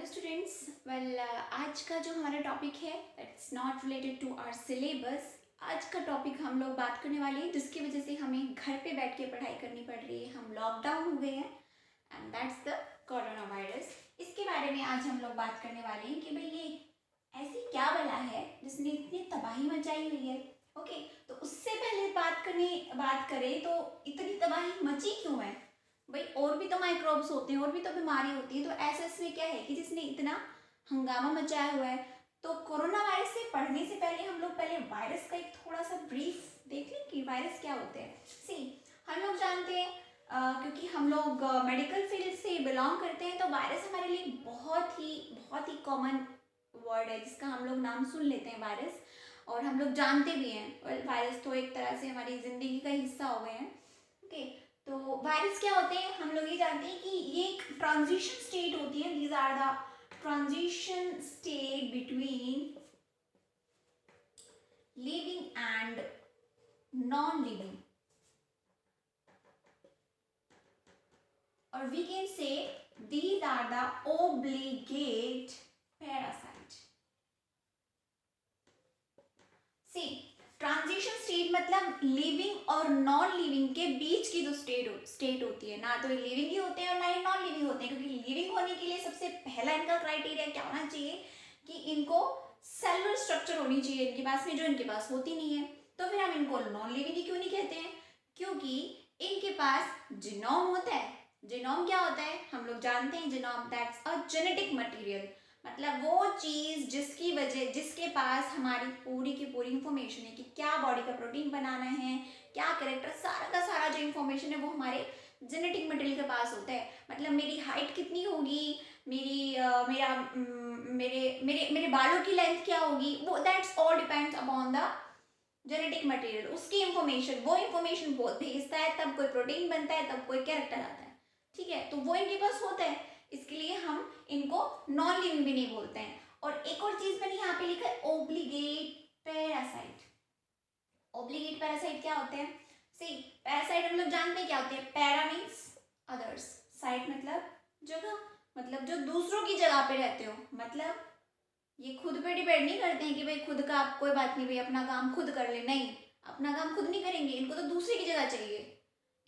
Hello students. आज का जो हमारा टॉपिक है it's not related to our syllabus. आज का टॉपिक हम लोग बात करने वाले हैं जिसकी वजह से हमें घर पे बैठ के पढ़ाई करनी पड़ रही है। हम लॉकडाउन हो गए हैं and that's the corona virus. इसके बारे में आज हम लोग बात करने वाले हैं कि भाई ये ऐसी क्या बला है जिसने इतनी तबाही मचाई हुई है। ओके, तो उससे पहले बात करें तो इतनी तबाही मची क्यों है भाई? और भी तो माइक्रोब्स होते हैं, और भी तो बीमारी होती है, तो ऐसा इसमें क्या है कि जिसने इतना हंगामा मचाया हुआ है। तो कोरोना वायरस से पढ़ने से पहले हम लोग पहले वायरस का एक थोड़ा सा ब्रीफ देख लें कि वायरस क्या होते हैं। सी, हम लोग जानते हैं क्योंकि हम लोग मेडिकल फील्ड से बिलोंग करते हैं, तो वायरस हमारे लिए बहुत ही कॉमन वर्ड है जिसका हम लोग नाम सुन लेते हैं वायरस, और हम लोग जानते भी हैं। वायरस तो एक तरह से हमारी ज़िंदगी का हिस्सा हो गए हैं। ओके, तो वायरस क्या होते हैं हम लोग ये जानते हैं कि ये एक ट्रांजिशन स्टेट होती है। These are the transition state between living and non living, और we can say these are the obligate parasite. See, transition state मतलब लिविंग और नॉन लिविंग के बीच की जो स्टेट होती है। ना तो ये लिविंग ही होते हैं और ना ही नॉन लिविंग होते हैं, क्योंकि लिविंग होने के लिए सबसे पहला इनका क्राइटेरिया क्या होना चाहिए कि इनको सेलुलर स्ट्रक्चर होनी चाहिए इनके पास में, जो इनके पास होती नहीं है। तो फिर हम इनको नॉन लिविंग ही क्यों नहीं कहते हैं? क्योंकि इनके पास जीनोम होता है। जीनोम क्या होता है हम लोग जानते हैं। Genome that's a genetic material, मतलब वो चीज़ जिसके पास हमारी पूरी की पूरी इंफॉर्मेशन है कि क्या बॉडी का प्रोटीन बनाना है, क्या कैरेक्टर, सारा का सारा जो इंफॉर्मेशन है वो हमारे जेनेटिक मटेरियल के पास होता है। मतलब मेरी हाइट कितनी होगी, मेरे बालों की लेंथ क्या होगी, वो that's all depends upon the genetic material. उसकी इंफॉर्मेशन, वो इंफॉर्मेशन वो भेजता है, तब कोई प्रोटीन बनता है, तब कोई कैरेक्टर आता है। ठीक है, तो वो इनके पास होता है, इसके लिए हम इनको नॉन लिविंग भी नहीं बोलते हैं। और एक और चीज मैंने यहाँ पे लिखा है ओब्लिगेट पैरासाइट। ओब्लिगेट पैरासाइट क्या होते हैं? सी, पैरासाइट हम लोग जानते हैं क्या होते हैं। पैरा मीन्स अदर्स, साइट मतलब जगह, मतलब जो दूसरों की जगह पे रहते हो। मतलब ये खुद पे डिपेंड नहीं करते हैं कि भाई खुद का कोई बात नहीं, भाई अपना काम खुद कर ले। नहीं, अपना काम खुद नहीं करेंगे, इनको तो दूसरे की जगह चाहिए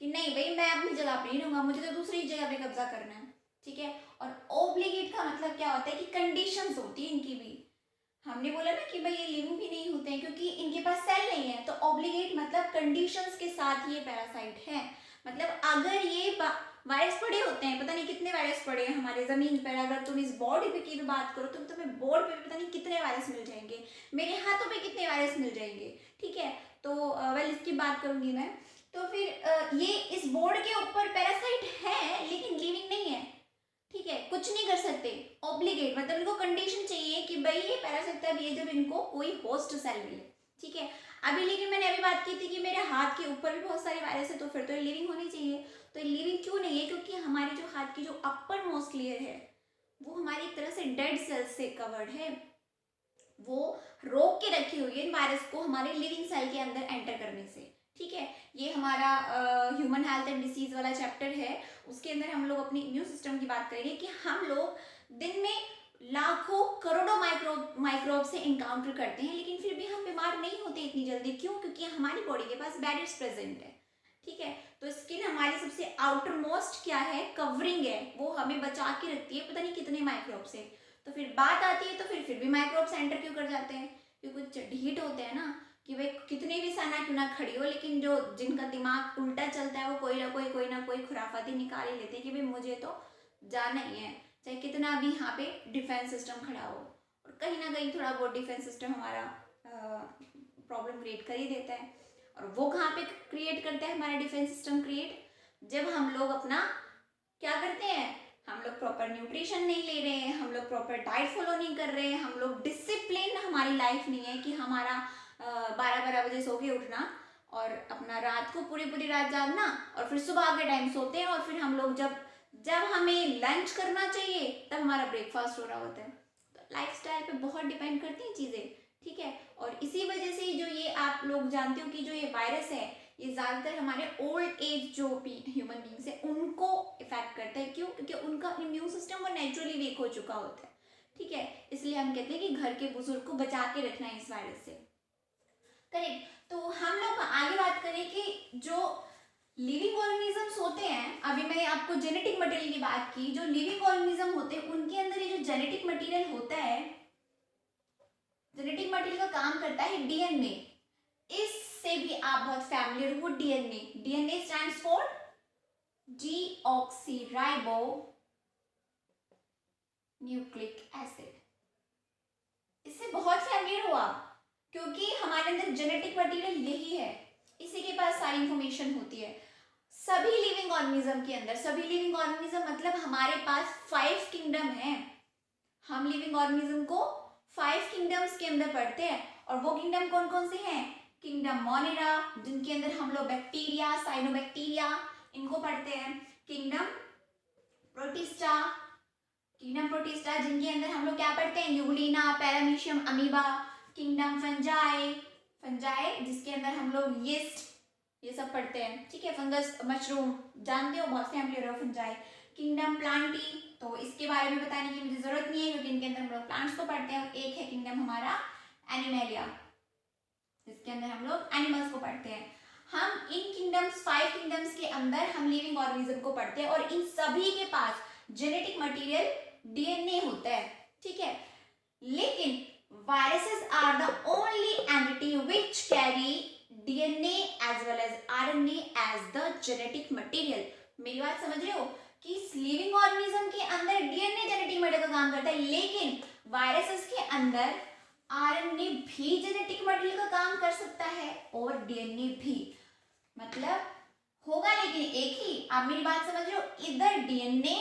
कि नहीं भाई मैं अपनी जगह पे नहीं रहूंगा, मुझे तो दूसरी जगह पे कब्जा करना है। ठीक है, और ओब्लिगेट का मतलब क्या होता है कि कंडीशंस होती है इनकी भी। हमने बोला ना कि भाई ये लिविंग भी नहीं होते हैं क्योंकि इनके पास सेल नहीं है, तो ऑब्लिगेट मतलब कंडीशंस के साथ ये पैरासाइट है। मतलब अगर ये वायरस पड़े होते हैं, पता नहीं कितने वायरस पड़े हैं हमारे जमीन पर, अगर तुम इस बॉडी पे की भी बात करो तो तुम्हें बोर्ड पे पता नहीं कितने वायरस मिल जाएंगे, मेरे हाथों पे कितने वायरस मिल जाएंगे। ठीक है, तो वेल इसकी बात करूंगी मैं। तो फिर ये इस बोर्ड के ऊपर पैरासाइट है लेकिन लिविंग नहीं है। ठीक है, कुछ नहीं कर सकते। ऑब्लिगेट मतलब इनको कंडीशन चाहिए कि भाई ये पैरासाइट तब ये जब इनको कोई होस्ट सेल मिले। ठीक है, अभी लेकिन मैंने अभी बात की थी कि मेरे हाथ के ऊपर भी बहुत सारे वायरस है, तो फिर तो ये लिविंग होनी चाहिए। तो ये लिविंग क्यों नहीं है? क्योंकि हमारे जो हाथ की जो अपर मोस्ट लेयर है वो हमारी एक तरह से डेड सेल्स से कवर्ड है, वो रोक के रखी हुई है इन वायरस को हमारे लिविंग सेल के अंदर एंटर करने से। ठीक है, ये हमारा ह्यूमन हेल्थ एंड डिसीज वाला चैप्टर है, उसके अंदर हम लोग अपनी इम्यून सिस्टम की बात करेंगे कि हम लोग दिन में लाखों करोड़ों माइक्रोब से इनकाउंटर करते हैं, लेकिन फिर भी हम बीमार नहीं होते इतनी जल्दी। क्यों? क्योंकि हमारी बॉडी के पास बैरियर्स प्रेजेंट है। ठीक है, तो स्किन हमारी सबसे आउटर मोस्ट क्या है, कवरिंग है, वो हमें बचा के रखती है पता नहीं कितने माइक्रोब से। तो फिर बात आती है तो फिर भी माइक्रोब एंटर क्यों कर जाते हैं? क्योंकि कुछ ढीठ होते हैं ना कि भाई कितनी भी सना क्यों ना खड़ी हो, लेकिन जो जिनका दिमाग उल्टा चलता है वो कोई ना कोई खुराफाती निकाल ही लेते हैं कि भाई मुझे तो जाना ही है, चाहे कितना भी यहाँ पे डिफेंस सिस्टम खड़ा हो। और कहीं ना कहीं थोड़ा बहुत डिफेंस सिस्टम हमारा प्रॉब्लम क्रिएट कर ही देता है। और वो कहाँ पे क्रिएट करता है हमारा डिफेंस सिस्टम क्रिएट? जब हम लोग अपना क्या करते हैं, हम लोग प्रॉपर न्यूट्रिशन नहीं ले रहे हैं, हम लोग प्रॉपर डाइट फॉलो नहीं कर रहे हैं, हम लोग डिसिप्लिन, हमारी लाइफ नहीं है कि हमारा 12-12 बजे सो के उठना और अपना रात को पूरी रात जागना और फिर सुबह के टाइम सोते हैं, और फिर हम लोग जब हमें लंच करना चाहिए तब हमारा ब्रेकफास्ट हो रहा होता है। तो लाइफस्टाइल पे बहुत डिपेंड करती हैं चीज़ें। ठीक है, और इसी वजह से जो ये आप लोग जानते हो कि जो ये वायरस है ये ज़्यादातर हमारे ओल्ड एज जो भी ह्यूमन बींग्स है उनको इफेक्ट करता है। क्यों? क्योंकि उनका इम्यून सिस्टम वो नेचुरली वीक हो चुका होता है, ठीक है। इसलिए हम कहते हैं कि घर के बुजुर्ग को बचा के रखना है इस वायरस से, करेक्ट। तो हम लोग आगे बात करें कि जो लिविंग ऑर्गेनिजम्स होते हैं, अभी मैंने आपको जेनेटिक मटेरियल की बात की, जो लिविंग ऑर्गेनिज्म होते हैं उनके अंदर ये जो जेनेटिक मटेरियल होता है, जेनेटिक मटेरियल का काम करता है डीएनए। इससे भी आप बहुत फैमिलियर हो, DNA. DNA stands for deoxyribo nucleic acid. इससे बहुत फैमिलियर हो आप, क्योंकि हमारे अंदर जेनेटिक मटेरियल यही है, इसी के पास सारी इंफॉर्मेशन होती है। सभी लिविंग ऑर्गेनिज्म के अंदर, सभी लिविंग ऑर्गेनिज्म मतलब हमारे पास 5 किंगडम है। हम लिविंग ऑर्गेनिज्म को 5 किंगडम्स के अंदर पढ़ते हैं, और वो किंगडम कौन कौन से हैं? किंगडम मोनेरा, जिनके अंदर हम लोग बैक्टीरिया, साइनोबैक्टीरिया इनको पढ़ते हैं। किंगडम प्रोटिस्टा, जिनके अंदर हम लोग क्या पढ़ते हैं? Euglena, paramecium, amoeba. Kingdom fungi, जिसके अंदर हम लोग यीस्ट ये सब पढ़ते हैं, ठीक है। फंगस, मशरूम जानते हो, बहुत फैमिलियर हो फंजाई। किंगडम प्लांटी, तो इसके बारे में बताने की मुझे जरूरत नहीं है, क्योंकि इनके अंदर हम लोग प्लांट्स को पढ़ते हैं। और एक है किंगडम हमारा एनिमेलिया, जिसके अंदर हम लोग एनिमल्स को पढ़ते हैं। हम इन किंगडम्स, 5 किंगडम्स के अंदर हम लिविंग ऑर्गेनिज्म को पढ़ते हैं, और इन सभी के पास जेनेटिक मटेरियल डीएनए होता है, ठीक है। लेकिन viruses are the only entity which carry DNA as well as RNA as the genetic material। मेरी बात समझ रहे हो कि इस लिविंग ऑर्गेनिज्म के अंदर डीएनए जेनेटिक मटेरियल का काम करता है, लेकिन वायरसेस के अंदर आरएनए भी जेनेटिक मटेरियल का काम कर सकता है और डीएनए भी। मतलब होगा लेकिन एक ही। आप मेरी बात समझ रहे हो, इधर डीएनए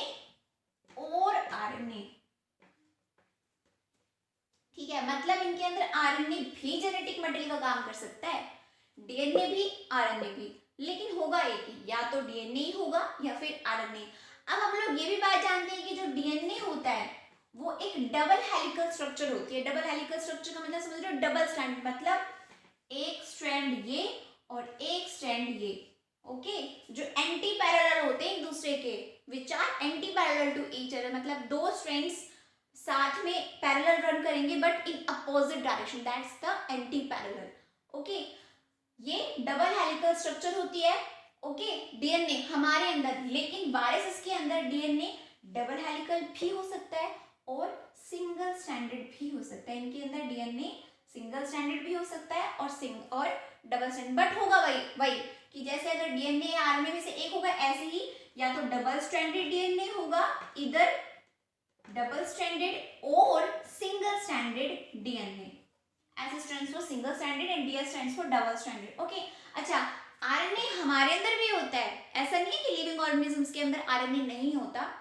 और आरएनए, ठीक है। मतलब इनके अंदर आरएनए भी जेनेटिक मटेरियल का काम कर सकता है, डीएनए भी आरएनए भी, लेकिन होगा एक ही, या तो डीएनए ही होगा या फिर आरएनए। अब हम लोग ये भी बात जानते हैं कि जो डीएनए होता है वो एक डबल हेलिकल स्ट्रक्चर होती है। डबल हेलिकल स्ट्रक्चर का मतलब समझ रहे हो? डबल स्ट्रैंड, मतलब एक स्ट्रैंड ये और एक स्ट्रैंड ये, ओके। जो एंटी पैरेलल होते हैं एक दूसरे के, which are anti parallel to each other, मतलब दो स्ट्रैंड्स साथ में पैरेलल रन करेंगे but in opposite direction, that's the anti parallel, okay. ये डबल हेलिकल स्ट्रक्चर होती है, ओके, डीएनए हमारे अंदर। लेकिन वायरसेस के अंदर डीएनए डबल हेलिकल भी हो सकता है और सिंगल स्ट्रैंडेड भी हो सकता है। इनके अंदर डीएनए सिंगल स्ट्रैंडेड भी हो सकता है और डबल स्ट्रैंडेड, बट होगा वही कि जैसे अगर डीएनए या आरएनए में से एक होगा, ऐसे ही या तो डबल स्ट्रैंडेड डीएनए होगा, इधर डबल स्ट्रैंडेड और single stranded DNA. S stands for single stranded and DS stands for double stranded, okay. अच्छा, आरएनए हमारे अंदर भी होता है, ऐसा नहीं है कि लिविंग ऑर्गेनिजम्स के अंदर आरएनए नहीं होता।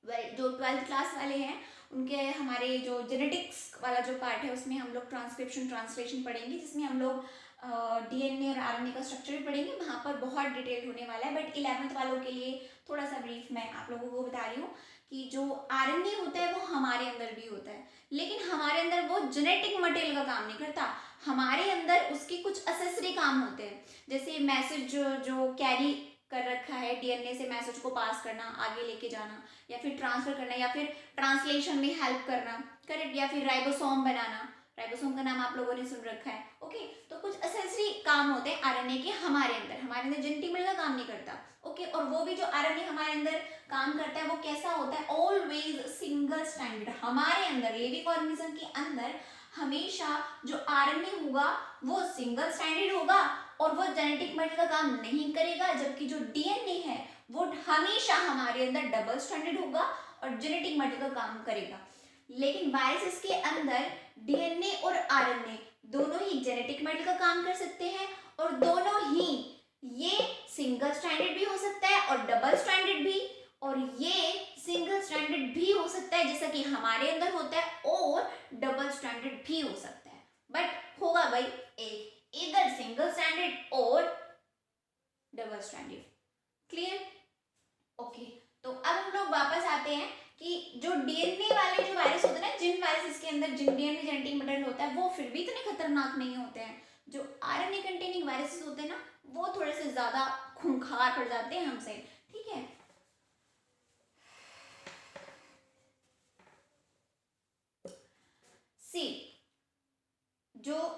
जो 12th क्लास वाले हैं उनके हमारे जो जेनेटिक्स वाला जो पार्ट है उसमें हम लोग ट्रांसलेशन पढ़ेंगे, जिसमें हम लोग डीएनए और आरएनए का स्ट्रक्चर भी पढ़ेंगे। वहाँ पर बहुत डिटेल होने वाला है, बट 11th वालों के लिए थोड़ा सा ब्रीफ मैं आप लोगों को बता रही हूँ कि जो आरएनए होता है वो हमारे अंदर भी होता है, लेकिन हमारे अंदर वो जेनेटिक मटेरियल का काम नहीं करता। हमारे अंदर उसके कुछ असेसरी काम होते हैं, जैसे मैसेज जो कैरी कर रखा है, डीएनए से मैसेज को पास करना, आगे लेके जाना, या फिर ट्रांसफर करना, या फिर ट्रांसलेशन में हेल्प करना, करेक्ट, या फिर राइबोसोम बनाना। राइबोसोम का नाम आप लोगों ने सुन रखा है, ओके। तो कुछ असेसरी काम होते हैं आरएनए के हमारे अंदर जेनेटिक मटेरियल का काम नहीं करता, ओके। और वो भी जो आरएनए हमारे अंदर काम करता है वो कैसा होता है? Always single stranded. हमारे अंदर लिविंग ऑर्गेनिज्म के अंदर हमेशा जो आरएनए होगा वो सिंगल स्ट्रैंडेड होगा और वो जेनेटिक मटेरियल का काम नहीं करेगा, जबकि जो डीएनए है वो हमेशा हमारे अंदर डबल स्ट्रैंडेड होगा और जेनेटिक मटेरियल का काम करेगा। लेकिन वायरसेस के अंदर डीएनए और आरएनए दोनों ही जेनेटिक मटेरियल का काम कर सकते हैं, और दोनों ही ये सिंगल स्ट्रैंडेड भी हो सकता है और डबल स्ट्रैंडेड भी, और ये सिंगल स्ट्रैंडेड भी हो सकता है जैसा कि हमारे अंदर होता है, और डबल स्ट्रैंडेड भी हो सकता है। बट होगा भाई एक, इधर सिंगल स्ट्रैंडेड और डबल स्ट्रैंडेड। क्लियर? ओके। तो अब हम लोग वापस आते हैं कि जो डीएनए वाले जो वायरस होते हैं ना, जिन वायरसेस के अंदर जिन डीएनए जेनेटिक मटेरियल होता है वो फिर भी इतने खतरनाक नहीं होते हैं। जो आरएनए कंटेनिंग वायरसेस होते हैं ना, वो थोड़े से ज्यादा खूंखार पड़ जाते हैं हमसे, ठीक है।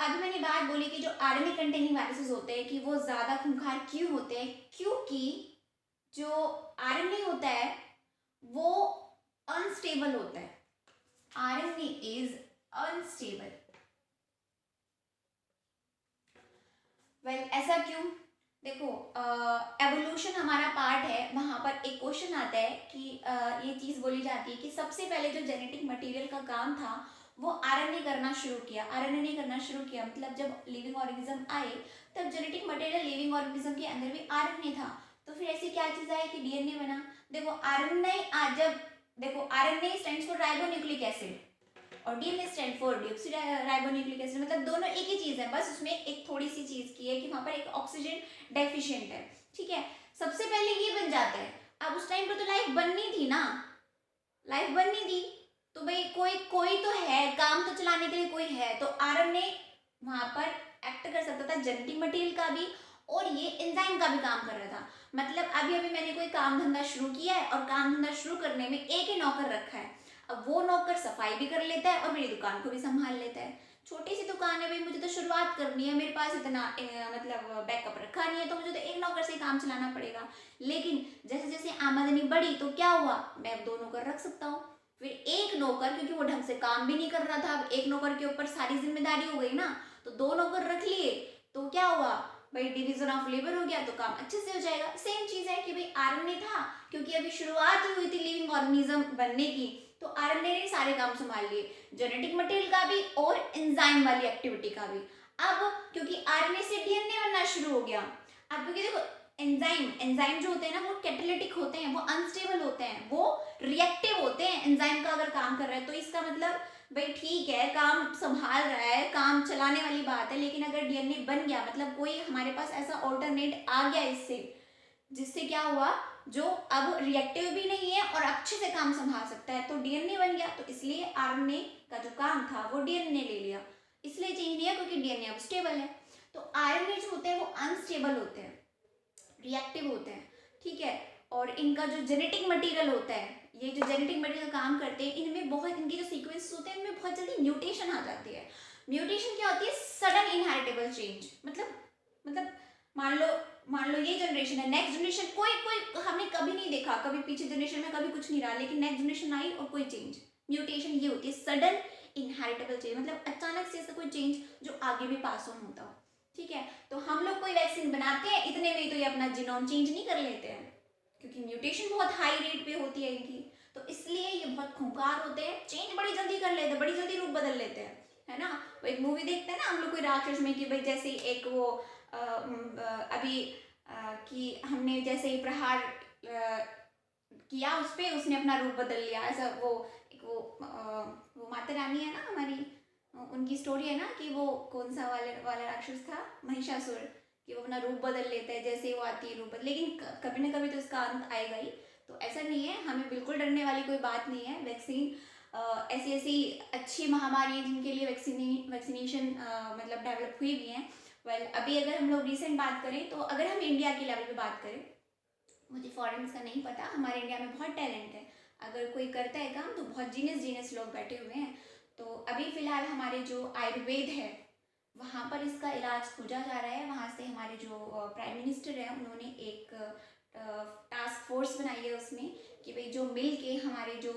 अभी मैंने बात बोली कि जो आरएनए कंटेनिंग वायरसेस होते हैं कि वो ज़्यादा खूंखार क्यों होते हैं, क्योंकि जो आरएनए होता है वो अनस्टेबल होता है। RNA is unstable. ऐसा क्यों? देखो, एवोल्यूशन हमारा पार्ट है, वहाँ पर एक क्वेश्चन आता है कि ये चीज़ बोली जाती है कि सबसे पहले जो जेनेटिक मटेरियल का काम था वो आरएनए करना शुरू किया। आरएनए ने करना शुरू किया मतलब जब लिविंग ऑर्गेनिज्म आए तब जेनेटिक मटेरियल लिविंग ऑर्गेनिज्म के अंदर भी आरएनए था। तो फिर ऐसी क्या चीज़ आई कि डीएनए बना। देखो आरएनए जब देखो RNA stands for ribonucleic acid और DNA stand for deoxyribonucleic acid, मतलब दोनों एक ही चीज़ है, बस उसमें एक थोड़ी सी चीज़ की है कि वहाँ पर एक ऑक्सीजन डेफिशिएंट है। ठीक है, सबसे पहले ये बन जाता है। अब उस टाइम पर तो लाइफ बननी थी ना, लाइफ बननी थी तो भाई कोई तो है, काम तो चलाने के लिए कोई है, तो आरएनए वहाँ पर एक्ट कर सकता था जेनेटिक मटेरियल का भी और ये एंजाइम का भी काम कर रहा था। मतलब अभी अभी मैंने कोई काम धंधा शुरू किया है और काम धंधा शुरू करने में एक ही नौकर रखा है। अब वो नौकर सफाई भी कर लेता है और मेरी दुकान को भी संभाल लेता है। छोटी सी दुकान है भाई, मुझे तो शुरुआत करनी है, मेरे पास इतना मतलब बैकअप रखा नहीं है, तो मुझे तो एक नौकर से ही काम चलाना पड़ेगा। लेकिन जैसे जैसे आमदनी बढ़ी तो क्या हुआ, मैं अब दो नौकर रख सकता हूँ। फिर एक नौकर, क्योंकि वो ढंग से काम भी नहीं कर रहा था, अब एक नौकर के ऊपर सारी जिम्मेदारी हो गई ना, तो दो नौकर रख लिए तो क्या हुआ भाई, डिवीजन ऑफ लेबर हो गया तो काम अच्छे से हो जाएगा। सेम चीज है कि भाई आरएनए था, क्योंकि अभी शुरुआत ही हुई थी लिविंग ऑर्गेनिज्म बनने की, तो आरएनए ने सारे काम संभाल लिए, जेनेटिक मटेरियल का भी और एंजाइम वाली एक्टिविटी का भी। अब क्योंकि आरएनए से डीएनए बनना शुरू हो गया। अब क्योंकि देखो एंजाइम जो होते हैं ना वो कैटालिटिक होते हैं, वो अनस्टेबल होते हैं, वो रिएक्टिव होते हैं। एंजाइम का अगर काम कर रहा है तो इसका मतलब भाई ठीक है, काम संभाल रहा है, काम चलाने वाली बात है, लेकिन अगर डीएनए बन गया मतलब कोई हमारे पास ऐसा ऑल्टरनेट आ गया इससे, जिससे क्या हुआ, जो अब रिएक्टिव भी नहीं है और अच्छे से काम संभाल सकता है, तो डीएनए बन गया। तो इसलिए आरएनए का जो काम था वो डीएनए ने ले लिया, इसलिए चेंज नहीं है क्योंकि डीएनए अब स्टेबल है। तो आरएनए जो होते हैं वो अनस्टेबल होते हैं, रिएक्टिव होते हैं। ठीक है, और इनका जो जेनेटिक मटेरियल होता है, ये जो जेनेटिक मटेरियल काम करते हैं, इनमें बहुत, इनके जो सीक्वेंस होते हैं इनमें बहुत जल्दी म्यूटेशन आ जाती है। म्यूटेशन क्या होती है, सडन इनहेरिटेबल चेंज। मतलब मान लो ये जनरेशन है, नेक्स्ट जनरेशन कोई हमने कभी नहीं देखा, कभी पीछे जनरेशन में कभी कुछ नहीं रहा, लेकिन नेक्स्ट जनरेशन आई और कोई चेंज, म्यूटेशन ये होती है सडन इनहेरिटेबल चेंज, मतलब अचानक से ऐसा कोई चेंज जो आगे भी पास ऑन होता हो। ठीक है, तो हम लोग कोई वैक्सीन बनाते हैं इतने में तो ये अपना जीनोम चेंज नहीं कर लेते हैं, क्योंकि म्यूटेशन बहुत हाई रेट पे होती है इनकी, तो इसलिए ये बहुत खूंखार होते हैं, चेंज बड़ी जल्दी कर लेते हैं, बड़ी जल्दी रूप बदल लेते हैं, है ना। वो एक मूवी देखते हैं ना हम लोग कोई राक्षस में कि भाई जैसे एक वो अभी कि हमने जैसे ही प्रहार किया उस पर, उसने अपना रूप बदल लिया, ऐसा वो माता रानी है ना हमारी, उनकी स्टोरी है ना कि वो कौन सा वाला राक्षस था, महिषासुर, कि वो अपना रूप बदल लेता है जैसे वो आती है रूप बदल, लेकिन कभी ना कभी तो इसका अंत आएगा ही। तो ऐसा नहीं है, हमें बिल्कुल डरने वाली कोई बात नहीं है। वैक्सीन ऐसी ऐसी अच्छी महामारी है जिनके लिए वैक्सीनेशन मतलब डेवलप हुई भी हैं। अभी अगर हम लोग रिसेंट बात करें तो अगर हम इंडिया के लेवल पे बात करें, मुझे फॉरेन्स का नहीं पता, हमारे इंडिया में बहुत टैलेंट है, अगर कोई करता है काम तो बहुत जीनियस लोग बैठे हुए हैं। तो अभी फ़िलहाल हमारे जो आयुर्वेद है वहाँ पर इसका इलाज खोजा जा रहा है। वहाँ से हमारे जो प्राइम मिनिस्टर हैं उन्होंने एक टास्क फोर्स बनाई है उसमें कि भाई जो मिल के हमारे जो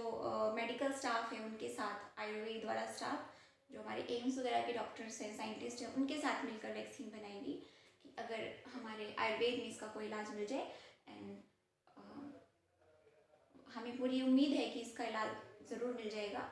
मेडिकल स्टाफ है उनके साथ, आयुर्वेद वाला स्टाफ जो हमारे एम्स वगैरह के डॉक्टर्स हैं, साइंटिस्ट हैं, उनके साथ मिलकर वैक्सीन बनाएंगी कि अगर हमारे आयुर्वेद में इसका कोई इलाज मिल जाए। एंड हमें पूरी उम्मीद है कि इसका इलाज ज़रूर मिल जाएगा।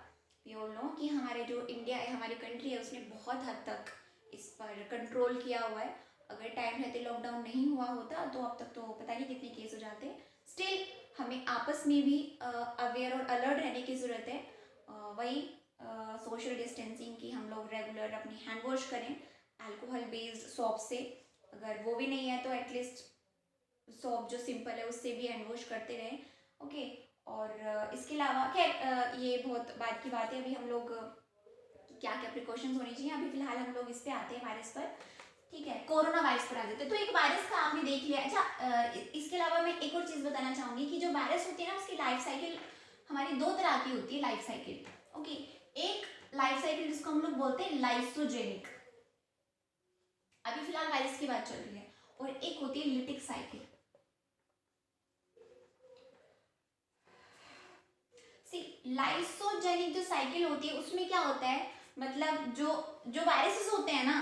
वी ऑल नो कि हमारे जो इंडिया है, हमारी कंट्री है, उसने बहुत हद तक इस पर कंट्रोल किया हुआ है। अगर टाइम रहते लॉकडाउन नहीं हुआ होता तो अब तक तो पता नहीं कितने केस हो जाते। स्टिल हमें आपस में भी अवेयर और अलर्ट रहने की ज़रूरत है। वही सोशल डिस्टेंसिंग की हम लोग रेगुलर अपनी हैंड वॉश करें अल्कोहल बेस्ड सॉप से, अगर वो भी नहीं है तो एटलीस्ट सॉप जो सिंपल है उससे भी हैंड वॉश करते रहें। ओके, और इसके अलावा खैर ये बहुत बात की बात है, अभी हम लोग क्या क्या प्रिकॉशंस होनी चाहिए। अभी फिलहाल हम लोग इस पे आते हैं वायरस पर, ठीक है, कोरोना वायरस पर आ जाते हैं। तो एक वायरस का आपने देख लिया। अच्छा, इसके अलावा मैं एक और चीज़ बताना चाहूँगी कि जो वायरस होती है ना उसकी लाइफ साइकिल हमारी दो तरह की होती है। लाइफ साइकिल, ओके, एक लाइफ साइकिल जिसको हम लोग बोलते हैं लाइसोजेनिक, अभी फिलहाल वायरस की बात चल रही है। और एक होती है लिटिक साइकिल। सी लाइसोजेनिक जो साइकिल होती है उसमें क्या होता है, मतलब जो जो वायरसेस होते हैं ना,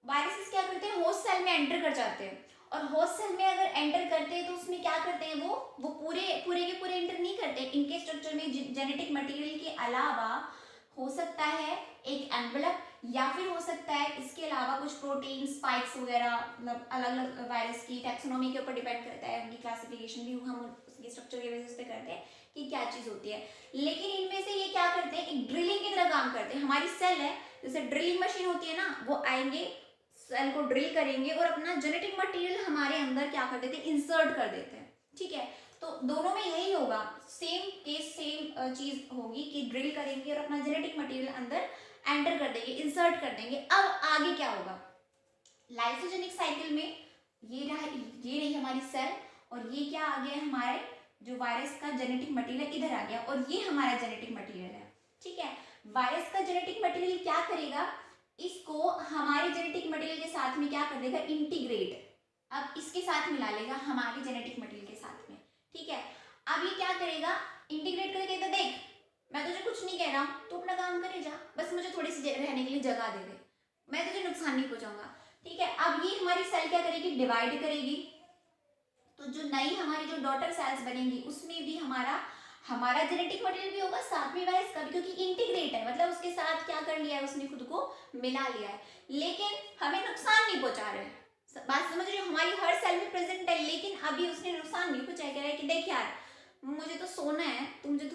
वायरसेस क्या करते हैं, होस्ट सेल में एंटर कर जाते हैं। और होस्ट सेल में अगर एंटर करते हैं तो उसमें क्या करते हैं, वो पूरे पूरे के पूरे एंटर नहीं करते। इनके स्ट्रक्चर में जेनेटिक मटेरियल के अलावा हो सकता है एक एनवेलप, या फिर हो सकता है इसके अलावा कुछ प्रोटीन स्पाइक्स वगैरह, मतलब अलग अलग वायरस की टैक्सोनॉमी के ऊपर डिपेंड करता है, उनकी क्लासिफिकेशन भी हम उसकी स्ट्रक्चर के बेसिस पे करते हैं कि क्या चीज होती है। लेकिन इनमें से ये क्या करते हैं, एक ड्रिलिंग की तरह काम करते हैं। हमारी सेल है, जैसे ड्रिलिंग मशीन होती है ना, वो आएंगे सेल को ड्रिल करेंगे और अपना जेनेटिक मटेरियल हमारे अंदर क्या कर देते हैं, इंसर्ट कर देते हैं। ठीक है, तो दोनों में यही होगा, सेम केस सेम चीज होगी कि ड्रिल करेंगे और अपना जेनेटिक मटेरियल अंदर एंटर कर देंगे, इंसर्ट कर देंगे। अब आगे क्या होगा, लाइसोजेनिक साइकिल में ये रही हमारी सेल, और ये क्या आ गया, हमारे जो वायरस का जेनेटिक मटेरियल इधर आ गया, और ये हमारा जेनेटिक मटेरियल है। ठीक है, वायरस का जेनेटिक मटेरियल क्या करेगा, इसको हमारे जेनेटिक मटेरियल के साथ में क्या कर देगा, इंटीग्रेट। अब इसके साथ मिला लेगा हमारे जेनेटिक मटेरियल के साथ में। ठीक है, अब ये क्या करेगा, इंटीग्रेट करके कहता देख मैं तुझे कुछ नहीं कह रहा हूँ, तू अपना काम करे जा, बस मुझे थोड़ी सी रहने के लिए जगह दे दे, मैं तुझे नुकसान नहीं पहुंचाऊंगा। ठीक है, अब ये हमारी सेल क्या करेगी, डिवाइड करेगी। तो जो नई हमारी जो डॉटर सेल्स बनेंगी उसमें भी हमारा जेनेटिक मटेरियल भी होगा, साथ में वायरस का भी, क्योंकि इंटीग्रेट है, मतलब उसके साथ क्या कर लिया है, उसने खुद को मिला लिया है। लेकिन हमें नुकसान नहीं पहुंचा रहे हैं, बात समझ रही हो, हमारी हर सेल में प्रेजेंट है, लेकिन अभी उसने नुकसान नहीं पहुंचाया। कह रहा है कि देख यार मुझे तो सोना है, तू मुझे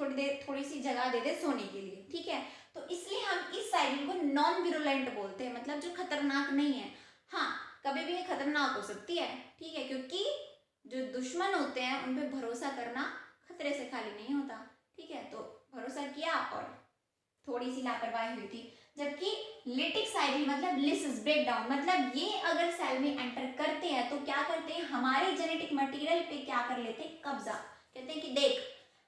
थोड़ी सी जगह दे दे सोने के लिए। ठीक है, तो इसलिए हम इस साइकिल को नॉन विरुलेंट बोलते हैं, मतलब जो खतरनाक नहीं है। हाँ, कभी भी ये खतरनाक हो सकती है। ठीक है, क्योंकि जो दुश्मन होते हैं उन पे भरोसा करना खतरे से खाली नहीं होता। ठीक है, तो भरोसा किया और थोड़ी सी लापरवाही हुई थी। जबकि लिटिक साइकिल मतलब लिसिस ब्रेक डाउन, मतलब ये अगर सेल में एंटर करते हैं तो क्या करते हैं, हमारे जेनेटिक मटेरियल पे क्या कर लेते हैं, कब्जा। कहते हैं कि देख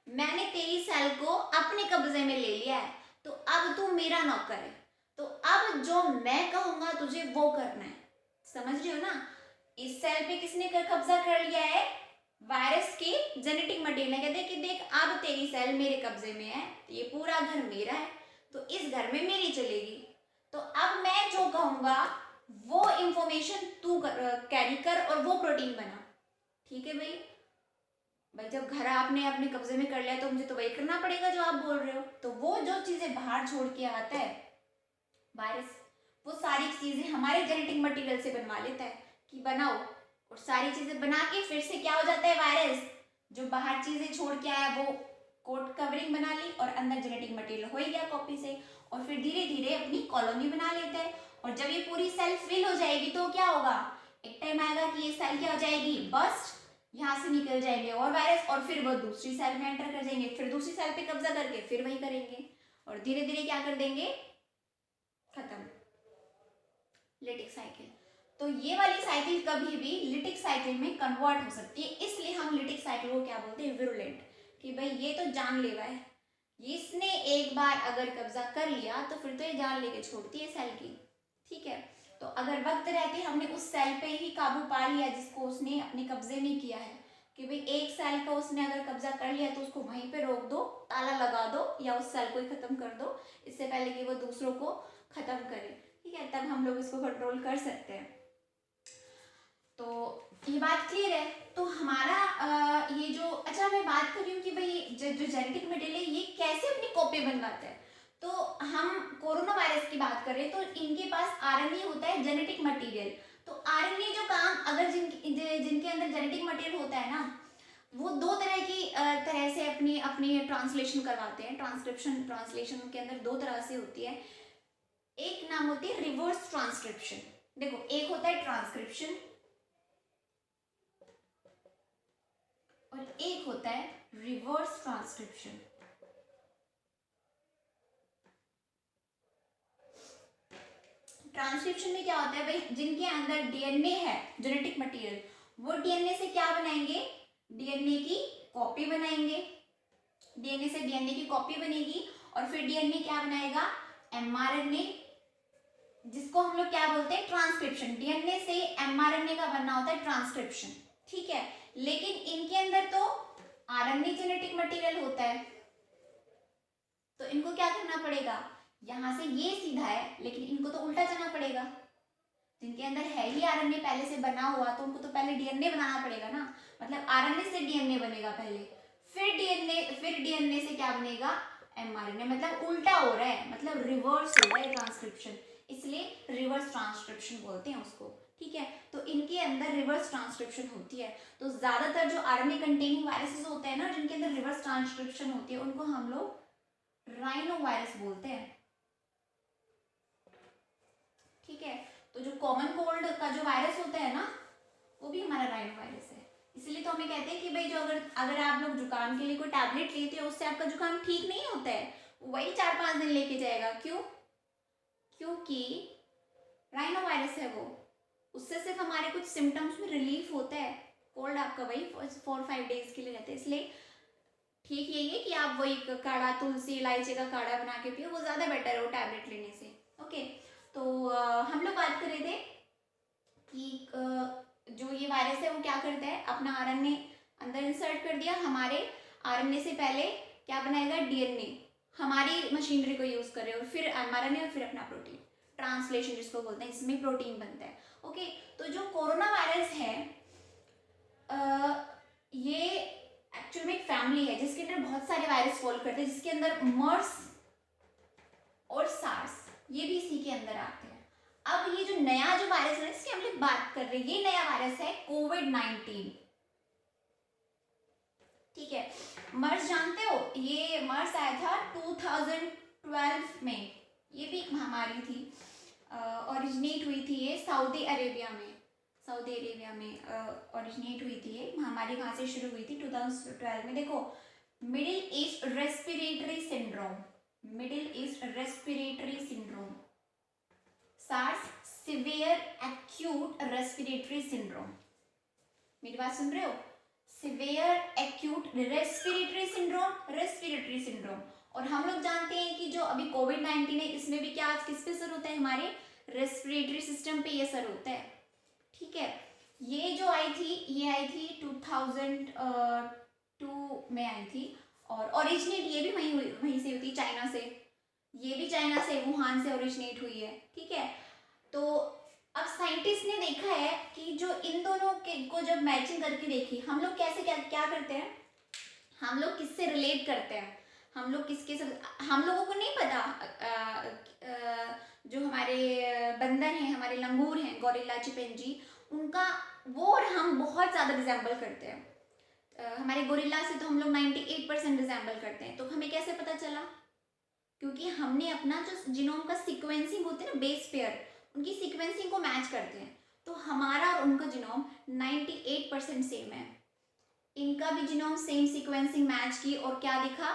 मैंने तेरी सेल को अपने कब्जे में ले लिया है, तो अब तू मेरा नौकर है, तो अब जो मैं कहूंगा तुझे वो करना है। समझ रहे हो ना, इस सेल पे किसने कब्जा कर लिया है, वायरस के जेनेटिक मटेरियल। कहते हैं कि देख अब तेरी सेल मेरे कब्जे में है, ये पूरा घर मेरा है, तो इस घर में मेरी चलेगी, तो अब मैं जो कहूंगा वो इंफॉर्मेशन तू कैरी कर और वो प्रोटीन बना। ठीक है भाई, जब घर आपने अपने कब्जे में कर लिया तो मुझे तो वही करना पड़ेगा जो आप बोल रहे हो। तो वो जो चीजें बाहर छोड़ के आता है वायरस, वो सारी चीजें हमारे जेनेटिक मटेरियल से बनवा लेता है कि बनाओ, और सारी चीजें बना के फिर से क्या हो जाता है, वायरस जो बाहर चीजें छोड़ के आया वो कोट कवरिंग बना ली और अंदर जेनेटिक मटेरियल हो ही गया कॉपी से, और फिर धीरे धीरे अपनी कॉलोनी बना लेता है। और जब ये पूरी सेल फिल हो जाएगी तो क्या होगा, एक टाइम आएगा कि ये सेल क्या हो जाएगी, बस्ट, यहाँ से निकल जाएंगे और वायरस, और फिर वो दूसरी सेल में एंटर कर जाएंगे, फिर दूसरी सेल पे कब्जा करके फिर वही करेंगे, और धीरे धीरे क्या कर देंगे, खत्म, लिटिक साइकिल। तो ये वाली साइकिल कभी भी लिटिक साइकिल में कन्वर्ट हो सकती है, इसलिए हम लिटिक साइकिल को क्या बोलते हैं, विरुलेंट, कि भाई ये तो जानलेवा है, इसने एक बार अगर कब्जा कर लिया तो फिर तो ये जान लेके छोड़ती है सेल की। ठीक है, तो अगर वक्त रहते हमने उस सेल पे ही काबू पा लिया जिसको उसने अपने कब्जे में किया है, कि भाई एक सेल का उसने अगर कब्जा कर लिया तो उसको वहीं पे रोक दो, ताला लगा दो, या उस सेल को ही खत्म कर दो इससे पहले कि वो दूसरों को खत्म करे। ठीक है, तब हम लोग इसको कंट्रोल कर सकते हैं। तो ये बात क्लियर है। तो हमारा ये जो, अच्छा मैं बात कर रही हूँ कि भाई जो जेनेटिक मटेरियल है ये कैसे अपनी कॉपी बनवाता है, तो हम कोरोना वायरस की बात कर रहे हैं, तो इनके पास आरएनए होता है, जेनेटिक मटेरियल। तो आरएनए जो काम, अगर जिनके अंदर जेनेटिक मटेरियल होता है ना, वो दो तरह से अपनी ट्रांसलेशन करवाते हैं। ट्रांसलेशन के अंदर दो तरह से होती है, एक नाम होती है रिवर्स ट्रांसक्रिप्शन। देखो, एक होता है ट्रांसक्रिप्शन और एक होता है रिवर्स ट्रांसक्रिप्शन। ट्रांसक्रिप्शन में क्या होता है भाई, जिनके अंदर डीएनए है, जेनेटिक मटेरियल, वो डीएनए से क्या बनाएंगे, डीएनए की कॉपी बनाएंगे, डीएनए से डीएनए की कॉपी बनेगी, और फिर डीएनए क्या बनाएगा, एमआरएनए, जिसको हम लोग क्या बोलते हैं, ट्रांसक्रिप्शन। डीएनए से एमआरएनए का बनना होता है ट्रांसक्रिप्शन, ठीक है। लेकिन इनके अंदर तो आरएनए जेनेटिक मटेरियल होता है, तो इनको क्या करना पड़ेगा, यहाँ से ये सीधा है लेकिन इनको तो उल्टा जाना पड़ेगा। जिनके अंदर है ही आरएनए पहले से बना हुआ, तो उनको तो पहले डीएनए बनाना पड़ेगा ना। मतलब आरएनए से डीएनए बनेगा पहले, फिर डीएनए से क्या बनेगा, एमआरएनए। मतलब उल्टा हो रहा है, मतलब रिवर्स हो रहा है ट्रांसक्रिप्शन, इसलिए रिवर्स ट्रांसक्रिप्शन बोलते हैं उसको, ठीक है। तो इनके अंदर रिवर्स ट्रांसक्रिप्शन होती है। तो ज्यादातर जो आरएनए कंटेनिंग वायरसेस होते हैं ना, जिनके अंदर रिवर्स ट्रांसक्रिप्शन होती है, उनको हम लोग राइनो वायरस बोलते हैं, ठीक है। तो जो कॉमन कोल्ड का जो वायरस होता है ना, वो भी हमारा राइनो वायरस है। इसलिए तो हमें कहते हैं कि भाई जो अगर आप लोग जुकाम के लिए कोई टैबलेट लेते हो, उससे आपका जुकाम ठीक नहीं होता है, वही 4-5 दिन लेके जाएगा। क्यों? क्योंकि राइनो वायरस है वो, उससे सिर्फ हमारे कुछ सिम्टम्स में रिलीफ होता है। कोल्ड आपका वही 4-5 डेज के लिए रहता है। इसलिए ठीक यही है कि आप वही काढ़ा, तुलसी इलायची का काढ़ा बना के पियो, वो ज़्यादा बेटर है वो टैबलेट लेने से। ओके, तो हम लोग बात कर रहे थे कि जो ये वायरस है वो क्या करता है, अपना आरएनए अंदर इंसर्ट कर दिया। हमारे आरएनए से पहले क्या बनाएगा, डीएनए, हमारी मशीनरी को यूज़ कर रहे हो, और फिर एमआरएनए, और फिर अपना प्रोटीन, ट्रांसलेशन जिसको बोलते हैं, इसमें प्रोटीन बनता है। ओके, तो जो कोरोना वायरस है ये एक्चुअल में एक फैमिली है जिसके अंदर बहुत सारे वायरस फॉलो करते हैं, जिसके अंदर मर्स और सार्स ये भी इसी के अंदर आते हैं। अब ये जो नया जो वायरस है इसकी हम लोग बात कर रहे हैं, ये नया वायरस है कोविड-19, ठीक है। मर्स जानते हो, ये मर्स आया था 2012 में, ये भी एक महामारी थी, ओरिजिनेट हुई थी ये सऊदी अरेबिया में ओरिजिनेट हुई थी ये महामारी। कहाँ से शुरू हुई थी, 2012 में। देखो, Middle East respiratory syndrome, SARS severe acute respiratory syndrome, मेरी बात सुन रहे हो, सिवियर एक्यूट रेस्पिरेटरी सिंड्रोम। और हम लोग जानते हैं कि जो अभी कोविड-19 है, इसमें भी क्या किस पे असर होता है, हमारे रेस्पिरेटरी सिस्टम पे ये असर होता है, ठीक है। ये जो आई थी 2002 में आई थी, और ओरिजिनेट ये भी वहीं से हुई थी, चाइना से। ये भी चाइना से, वुहान से ओरिजिनेट हुई है, ठीक है। तो अब साइंटिस्ट ने देखा है कि जो इन दोनों के को जब मैचिंग करके देखी, हम लोग कैसे क्या करते हैं, हम लोग किससे रिलेट करते हैं, हम लोग किसके हम लोगों को नहीं पता, जो हमारे बंदर हैं, हमारे लंगूर हैं, गोरिल्ला चिंपैंजी, उनका वो और हम बहुत ज़्यादा रिजेंबल करते हैं। हमारे गोरिल्ला से तो हम लोग 98% रिजेंबल करते हैं। तो हमें कैसे पता चला, क्योंकि हमने अपना जो जीनोम का सीक्वेंसिंग होती है ना, बेस पेयर, उनकी सीक्वेंसिंग को मैच करते हैं। तो हमारा और उनका जीनोम 98% सेम है। इनका भी जीनोम सेम सीक्वेंसिंग मैच की, और क्या दिखा,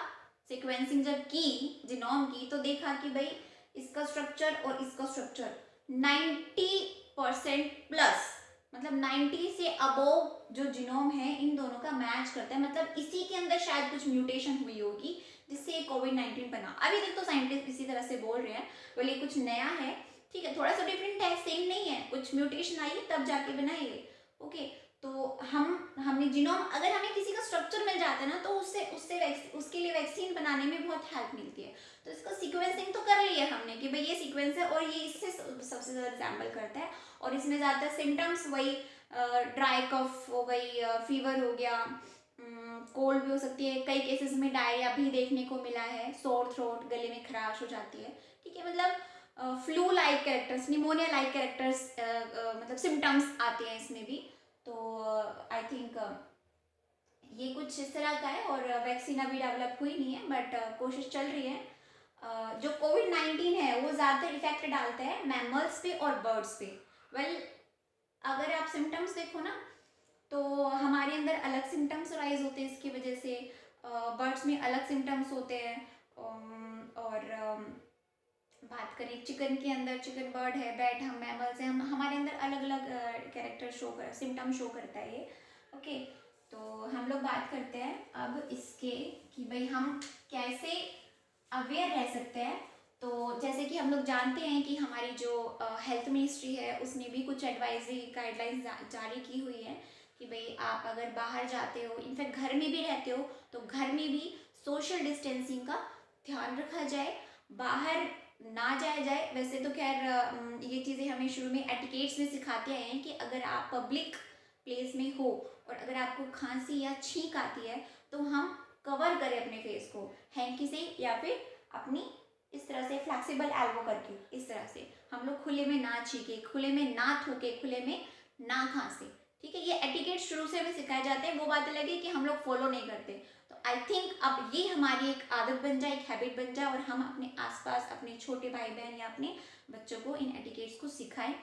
सीक्वेंसिंग जब की जीनोम की, तो देखा कि भाई इसका स्ट्रक्चर और इसका स्ट्रक्चर 90% प्लस, मतलब 90 से अबोव जो जीनोम है इन दोनों का मैच करता है। मतलब इसी के अंदर शायद कुछ म्यूटेशन हुई होगी जिससे कोविड-19 बना। अभी तक तो साइंटिस्ट इसी तरह से बोल रहे हैं, बोले कुछ नया है, ठीक है, थोड़ा सा डिफरेंट है, सेम नहीं है, कुछ म्यूटेशन आई तब जाके बना ये। ओके, तो हमने जीनोम, अगर हमें किसी का स्ट्रक्चर मिल जाता है ना, तो उसके लिए वैक्सीन बनाने में बहुत हेल्प मिलती है। तो इसका सीक्वेंसिंग तो कर लिया हमने कि भाई ये सीक्वेंस है और ये इससे सबसे ज़्यादा रिजेंबल करता है, और इसमें ज़्यादातर सिम्टम्स वही ड्राई कफ हो गई, फीवर हो गया, कोल्ड भी हो सकती है, कई केसेस में डायरिया भी देखने को मिला है, सोर थ्रोट, गले में खराश हो जाती है, ठीक है। मतलब flu like characters, pneumonia like characters, मतलब सिम्टम्स आते हैं इसमें भी। तो आई थिंक ये कुछ इस तरह का है, और वैक्सीन अभी डेवलप हुई नहीं है, बट कोशिश चल रही है। जो कोविड-19 है वो ज़्यादातर इफेक्ट डालता है मैमल्स पे और बर्ड्स पे। वेल, अगर आप सिम्टम्स देखो ना, तो हमारे अंदर अलग सिम्टम्स राइज होते हैं इसकी वजह से, बर्ड्स में अलग सिम्टम्स होते हैं, और बात करें चिकन के अंदर, चिकन बर्ड है, बैट हम मैमल्स हैं, हमारे अंदर अलग अलग कैरेक्टर सिम्टम शो करता है ये। ओके, तो हम लोग बात करते हैं अब इसके कि भाई हम कैसे अवेयर रह सकते हैं तो जैसे कि हम लोग जानते हैं कि हमारी जो हेल्थ मिनिस्ट्री है उसने भी कुछ एडवाइजरी गाइडलाइंस जारी की हुई है कि भाई आप अगर बाहर जाते हो, इनफैक्ट घर में भी रहते हो, तो घर में भी सोशल डिस्टेंसिंग का ध्यान रखा जाए, बाहर ना जाया जाए। वैसे तो खैर ये चीज़ें हमें शुरू में एटिकेट्स में सिखाते आए हैं कि अगर आप पब्लिक प्लेस में हो और अगर आपको खांसी या छींक आती है तो हम कवर करें अपने फेस को हैंकी से या फिर अपनी इस तरह से फ्लेक्सिबल एल्बो करके, इस तरह से हम लोग खुले में ना छींके, खुले में ना थूके, खुले में ना खांसे। ठीक है, ये एटिकेट शुरू से हमें सिखाए जाते हैं, वो बात अलग है कि हम लोग फॉलो नहीं करते। तो आई थिंक अब ये हमारी एक आदत बन जाए, एक हैबिट बन जाए और हम अपने आसपास अपने छोटे भाई बहन या अपने बच्चों को इन एटिकेट्स को सिखाएं।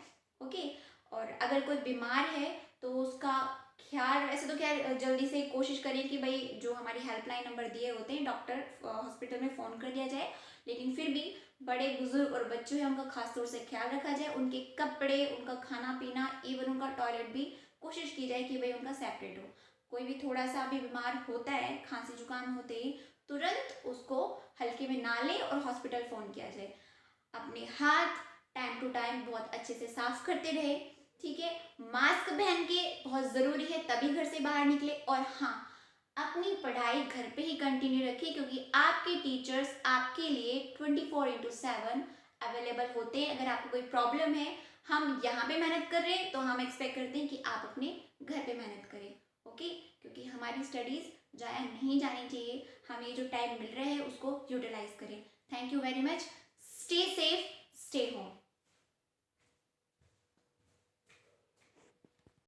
ओके, और अगर कोई बीमार है तो उसका ख्याल, वैसे तो क्या जल्दी से कोशिश करें कि भाई जो हमारी हेल्पलाइन नंबर दिए होते हैं डॉक्टर हॉस्पिटल में फ़ोन कर दिया जाए, लेकिन फिर भी बड़े बुजुर्ग और बच्चों हैं उनका खास तौर से ख्याल रखा जाए, उनके कपड़े, उनका खाना पीना, इवन उनका टॉयलेट भी कोशिश की जाए कि भाई उनका सेपरेट हो। कोई भी थोड़ा सा भी बीमार होता है, खांसी जुकाम होते ही तुरंत उसको हल्के में ना लें और हॉस्पिटल फ़ोन किया जाए। अपने हाथ टाइम टू टाइम बहुत अच्छे से साफ करते रहे। ठीक है, मास्क पहन के बहुत ज़रूरी है तभी घर से बाहर निकले। और हाँ, अपनी पढ़ाई घर पे ही कंटिन्यू रखिए क्योंकि आपके टीचर्स आपके लिए 24/7 अवेलेबल होते हैं। अगर आपको कोई प्रॉब्लम है, हम यहाँ पे मेहनत कर रहे हैं तो हम एक्सपेक्ट करते हैं कि आप अपने घर पे मेहनत करें। ओके, क्योंकि हमारी स्टडीज़ जाया नहीं जानी चाहिए, हमें जो टाइम मिल रहा है उसको यूटिलाइज करें। Thank you very much. Stay safe, stay home.